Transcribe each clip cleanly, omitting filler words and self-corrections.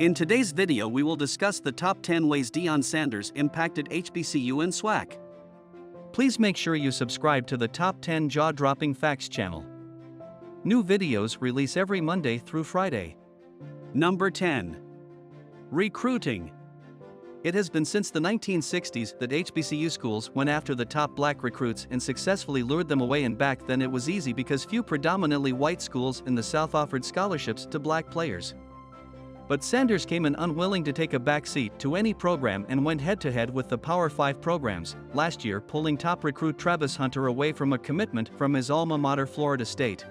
In today's video we will discuss the top 10 ways Deion Sanders impacted HBCU and SWAC. Please make sure you subscribe to the Top 10 Jaw-Dropping Facts channel. New videos release every Monday through Friday. Number 10. Recruiting. It has been since the 1960s that HBCU schools went after the top black recruits and successfully lured them away, and back then it was easy because few predominantly white schools in the South offered scholarships to black players. But Sanders came in unwilling to take a back seat to any program and went head-to-head with the Power 5 programs, last year pulling top recruit Travis Hunter away from a commitment from his alma mater Florida State.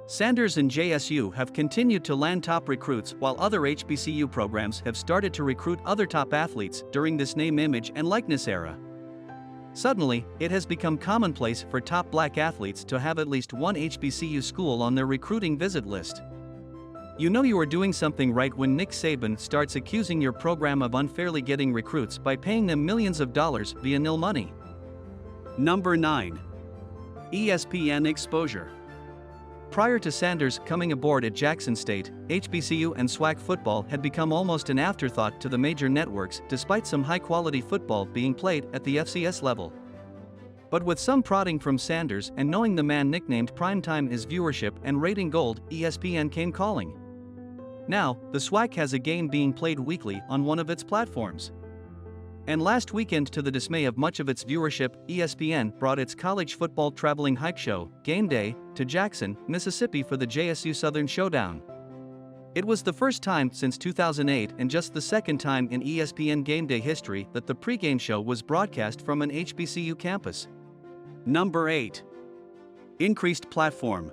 Sanders and JSU have continued to land top recruits while other HBCU programs have started to recruit other top athletes during this name, image, and likeness era. Suddenly, it has become commonplace for top black athletes to have at least one HBCU school on their recruiting visit list. You know you are doing something right when Nick Saban starts accusing your program of unfairly getting recruits by paying them millions of dollars via NIL money. Number 9. ESPN exposure. Prior to Sanders coming aboard at Jackson State, HBCU and SWAC football had become almost an afterthought to the major networks, despite some high-quality football being played at the FCS level. But with some prodding from Sanders and knowing the man nicknamed Primetime is viewership and rating gold, ESPN came calling. Now, the SWAC has a game being played weekly on one of its platforms. And last weekend, to the dismay of much of its viewership, ESPN brought its college football traveling hype show, Game Day, to Jackson, Mississippi for the JSU Southern Showdown. It was the first time since 2008 and just the second time in ESPN Game Day history that the pregame show was broadcast from an HBCU campus. Number 8. Increased platform.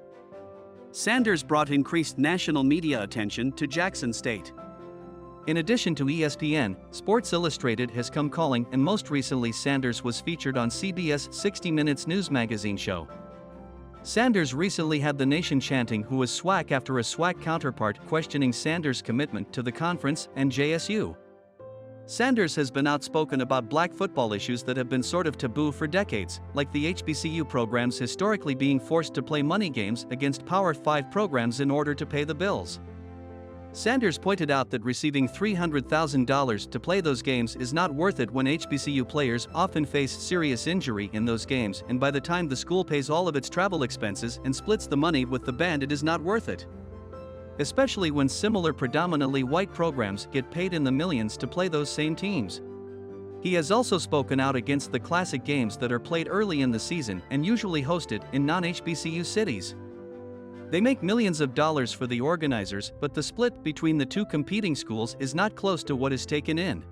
Sanders brought increased national media attention to Jackson State. In addition to ESPN, Sports Illustrated has come calling, and most recently Sanders was featured on CBS 60 Minutes news magazine show. Sanders recently had the nation chanting "Who is SWAC?" after a SWAC counterpart questioning Sanders' commitment to the conference and JSU. Sanders has been outspoken about black football issues that have been sort of taboo for decades, like the HBCU programs historically being forced to play money games against Power 5 programs in order to pay the bills. Sanders pointed out that receiving $300,000 to play those games is not worth it when HBCU players often face serious injury in those games, and by the time the school pays all of its travel expenses and splits the money with the band, it is not worth it. Especially when similar predominantly white programs get paid in the millions to play those same teams. He has also spoken out against the classic games that are played early in the season and usually hosted in non-HBCU cities. They make millions of dollars for the organizers, but the split between the two competing schools is not close to what is taken in.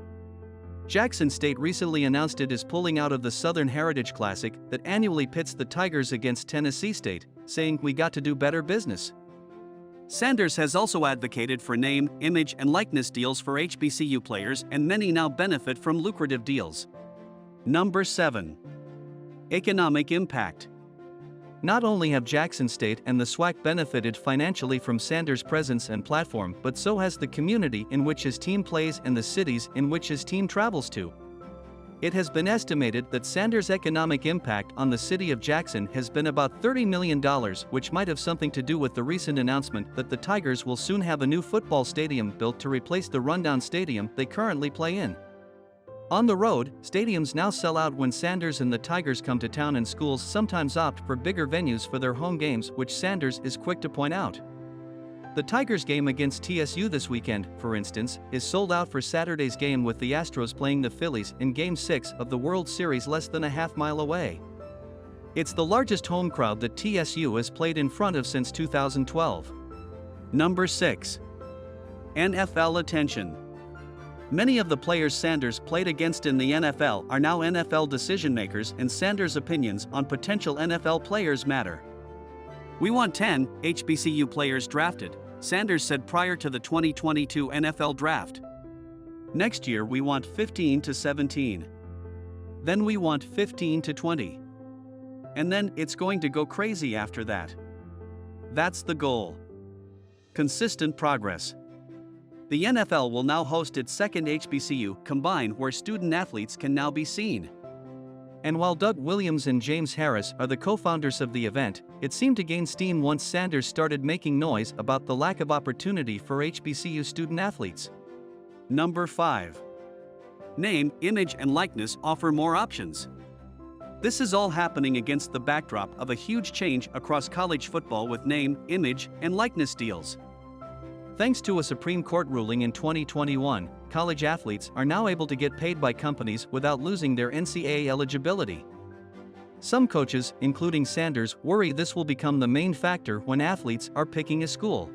Jackson State recently announced it is pulling out of the Southern Heritage Classic that annually pits the Tigers against Tennessee State, saying, "We got to do better business." Sanders has also advocated for name, image, and likeness deals for HBCU players, and many now benefit from lucrative deals. Number 7. Economic impact. Not only have Jackson State and the SWAC benefited financially from Sanders' presence and platform, but so has the community in which his team plays and the cities in which his team travels to. It has been estimated that Sanders' economic impact on the city of Jackson has been about $30 million, which might have something to do with the recent announcement that the Tigers will soon have a new football stadium built to replace the rundown stadium they currently play in. On the road, stadiums now sell out when Sanders and the Tigers come to town, and schools sometimes opt for bigger venues for their home games, which Sanders is quick to point out. The Tigers game against TSU this weekend, for instance, is sold out for Saturday's game with the Astros playing the Phillies in Game 6 of the World Series less than a half-mile away. It's the largest home crowd that TSU has played in front of since 2012. Number 6. NFL attention. Many of the players Sanders played against in the NFL are now NFL decision-makers, and Sanders' opinions on potential NFL players matter. "We want 10 HBCU players drafted," Sanders said prior to the 2022 NFL Draft. "Next year we want 15 to 17. Then we want 15 to 20. And then it's going to go crazy after that. That's the goal." Consistent progress. The NFL will now host its second HBCU Combine, where student athletes can now be seen. And while Doug Williams and James Harris are the co-founders of the event, it seemed to gain steam once Sanders started making noise about the lack of opportunity for HBCU student athletes. Number 5. Name, image, and likeness offer more options. This is all happening against the backdrop of a huge change across college football with name, image, and likeness deals. Thanks to a Supreme Court ruling in 2021, college athletes are now able to get paid by companies without losing their NCAA eligibility. Some coaches, including Sanders, worry this will become the main factor when athletes are picking a school.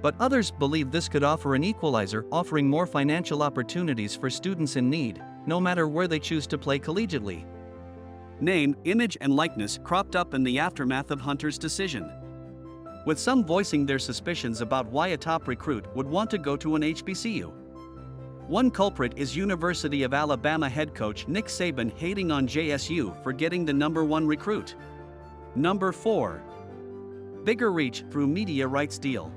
But others believe this could offer an equalizer, offering more financial opportunities for students in need, no matter where they choose to play collegiately. Name, image, and likeness cropped up in the aftermath of Hunter's decision, with some voicing their suspicions about why a top recruit would want to go to an HBCU. One culprit is University of Alabama head coach Nick Saban hating on JSU for getting the #1 recruit. Number 4. Bigger reach through media rights deal.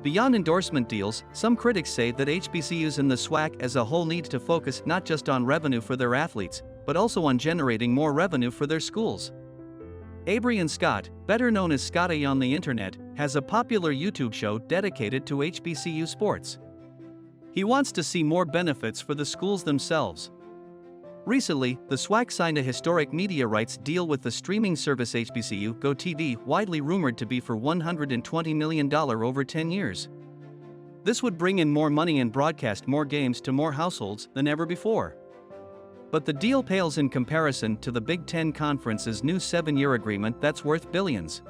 Beyond endorsement deals, some critics say that HBCUs and the SWAC as a whole need to focus not just on revenue for their athletes, but also on generating more revenue for their schools. Abrian Scott, better known as Scotty on the internet, has a popular YouTube show dedicated to HBCU sports. He wants to see more benefits for the schools themselves. Recently, the SWAC signed a historic media rights deal with the streaming service HBCU Go TV, widely rumored to be for $120 million over 10 years. This would bring in more money and broadcast more games to more households than ever before. But the deal pales in comparison to the Big Ten Conference's new 7-year agreement that's worth billions.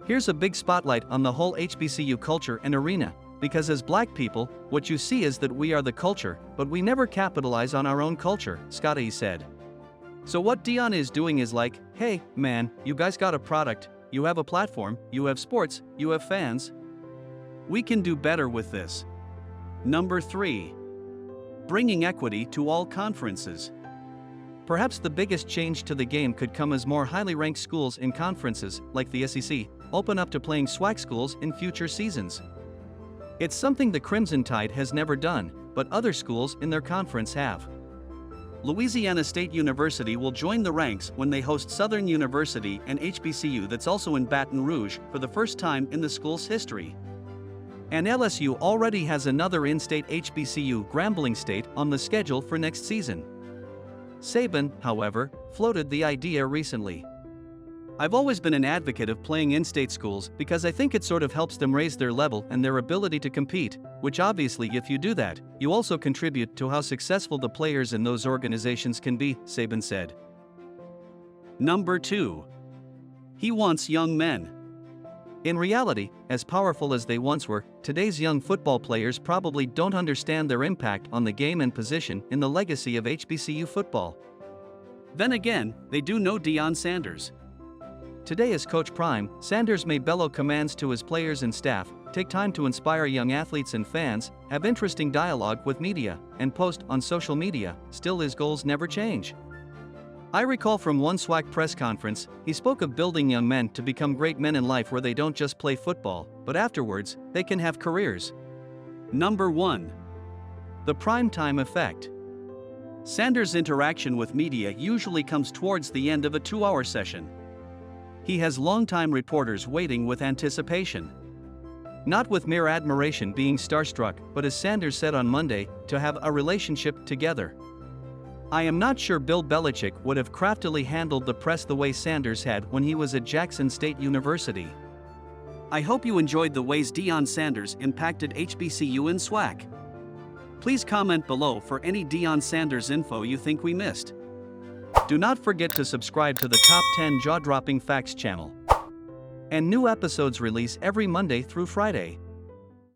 Here's a big spotlight on the whole HBCU culture and arena, because as black people, what you see is that we are the culture, but we never capitalize on our own culture, Scotty said. So what Deion is doing is like, hey, man, you guys got a product, you have a platform, you have sports, you have fans. We can do better with this. Number 3. Bringing equity to all conferences. Perhaps the biggest change to the game could come as more highly ranked schools in conferences, like the SEC, open up to playing SWAC schools in future seasons. It's something the Crimson Tide has never done, but other schools in their conference have. Louisiana State University will join the ranks when they host Southern University, and HBCU that's also in Baton Rouge, for the first time in the school's history. And LSU already has another in-state HBCU, Grambling State, on the schedule for next season. Saban, however, floated the idea recently. I've always been an advocate of playing in-state schools because I think it sort of helps them raise their level and their ability to compete, which obviously if you do that, you also contribute to how successful the players in those organizations can be, Saban said. Number 2. He wants young men. In reality, as powerful as they once were, today's young football players probably don't understand their impact on the game and position in the legacy of HBCU football. Then again, they do know Deion Sanders. Today as Coach Prime, Sanders may bellow commands to his players and staff, take time to inspire young athletes and fans, have interesting dialogue with media, and post on social media. Still, his goals never change. I recall from one SWAC press conference, he spoke of building young men to become great men in life where they don't just play football, but afterwards, they can have careers. Number 1. The primetime effect. Sanders' interaction with media usually comes towards the end of a 2-hour session. He has longtime reporters waiting with anticipation. Not with mere admiration, being starstruck, but as Sanders said on Monday, to have a relationship together. I am not sure Bill Belichick would have craftily handled the press the way Sanders had when he was at Jackson State University. I hope you enjoyed the ways Deion Sanders impacted HBCU and SWAC. Please comment below for any Deion Sanders info you think we missed. Do not forget to subscribe to the Top 10 Jaw-Dropping Facts channel. And new episodes release every Monday through Friday.